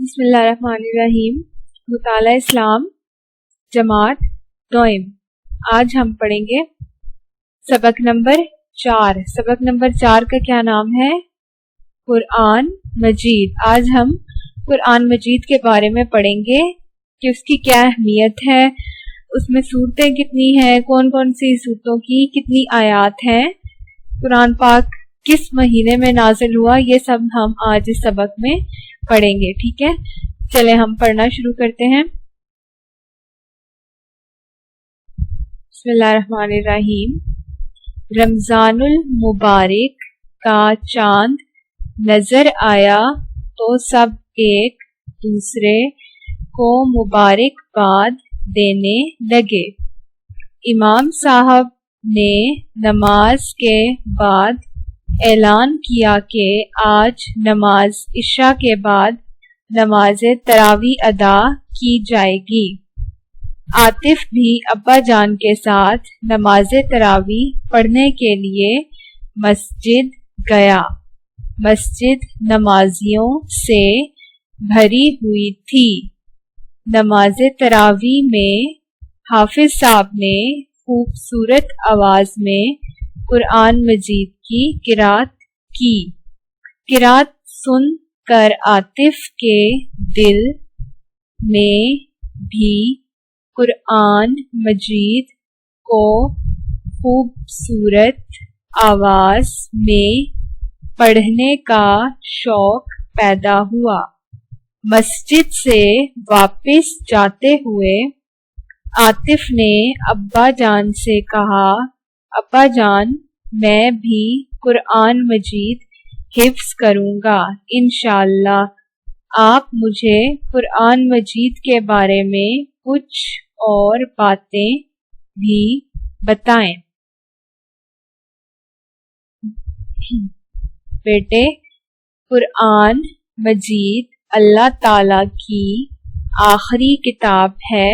بسم اللہ الرحمن الرحیم۔ مطالعہ اسلام جماعت دوئم۔ آج ہم پڑھیں گے سبق نمبر 4۔ سبق نمبر 4 کا کیا نام ہے؟ قرآن مجید۔ آج ہم قرآن مجید کے بارے میں پڑھیں گے کہ اس کی کیا اہمیت ہے، اس میں صورتیں کتنی ہیں، کون کون سی صورتوں کی کتنی آیات ہیں، قرآن پاک کس مہینے میں نازل ہوا، یہ سب ہم آج اس سبق میں پڑھیں گے۔ ٹھیک ہے، چلے ہم پڑھنا شروع کرتے ہیں۔ بسم اللہ الرحمن الرحیم۔ رمضان المبارک کا چاند نظر آیا تو سب ایک دوسرے کو مبارکباد دینے لگے۔ امام صاحب نے نماز کے بعد اعلان کیا کہ آج نماز عشاء کے بعد نماز تراویح ادا کی جائے گی۔ عاطف بھی ابا جان کے ساتھ نماز تراویح پڑھنے کے لیے مسجد گیا۔ مسجد نمازیوں سے بھری ہوئی تھی۔ نماز تراویح میں حافظ صاحب نے خوبصورت آواز میں قرآن مجید کی قرأت کی۔ قرأت سن کر عاطف کے دل میں بھی قرآن مجید کو خوبصورت آواز میں پڑھنے کا شوق پیدا ہوا۔ مسجد سے واپس جاتے ہوئے عاطف نے ابا جان سے کہا، ابا جان میں بھی قرآن مجید حفظ کروں گا انشاءاللہ، آپ مجھے قرآن مجید کے بارے میں کچھ اور باتیں بھی بتائیں۔ بیٹے، قرآن مجید اللہ تعالی کی آخری کتاب ہے۔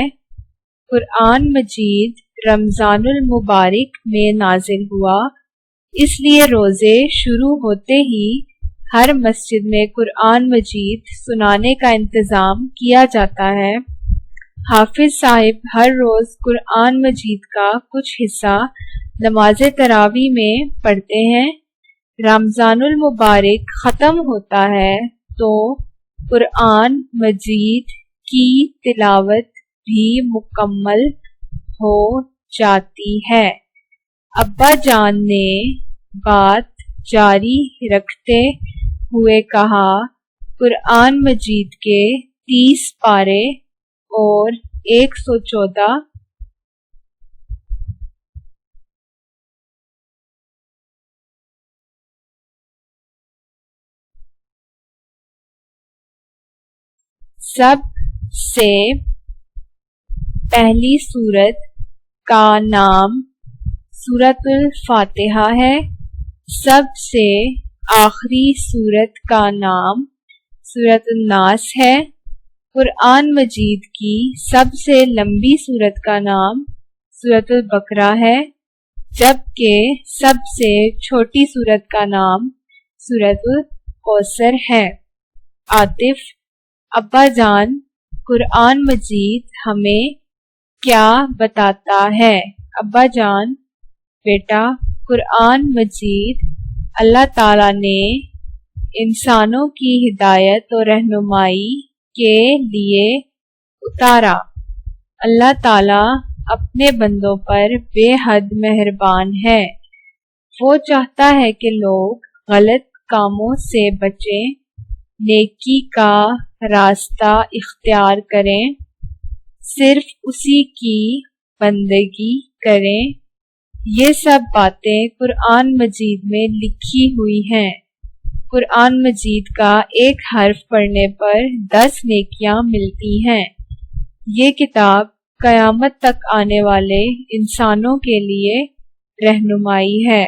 قرآن مجید رمضان المبارک میں نازل ہوا، اس لیے روزے شروع ہوتے ہی ہر مسجد میں قرآن مجید سنانے کا انتظام کیا جاتا ہے۔ حافظ صاحب ہر روز قرآن مجید کا کچھ حصہ نماز تراویح میں پڑھتے ہیں۔ رمضان المبارک ختم ہوتا ہے تو قرآن مجید کی تلاوت بھی مکمل ہو جاتی ہے۔ ابا جان نے بات جاری رکھتے ہوئے کہا، قرآن مجید کے 30 پارے اور 114 سب سے پہلی سورت کا نام سورۃ الفاتحہ ہے، سب سے آخری سورت کا نام سورۃ الناس ہے۔ قرآن مجید کی سب سے لمبی سورت کا نام سورۃ البقرہ ہے، جبکہ سب سے چھوٹی سورت کا نام سورۃ الکوثر ہے۔ عاطف، ابا جان، قرآن مجید ہمیں کیا بتاتا ہے؟ ابا جان، بیٹا، قرآن مجید اللہ تعالیٰ نے انسانوں کی ہدایت اور رہنمائی کے لیے اتارا۔ اللہ تعالیٰ اپنے بندوں پر بے حد مہربان ہے۔ وہ چاہتا ہے کہ لوگ غلط کاموں سے بچیں، نیکی کا راستہ اختیار کریں، صرف اسی کی بندگی کریں۔ یہ سب باتیں قرآن مجید میں لکھی ہوئی ہیں۔ قرآن مجید کا ایک حرف پڑھنے پر 10 نیکیاں ملتی ہیں۔ یہ کتاب قیامت تک آنے والے انسانوں کے لیے رہنمائی ہے۔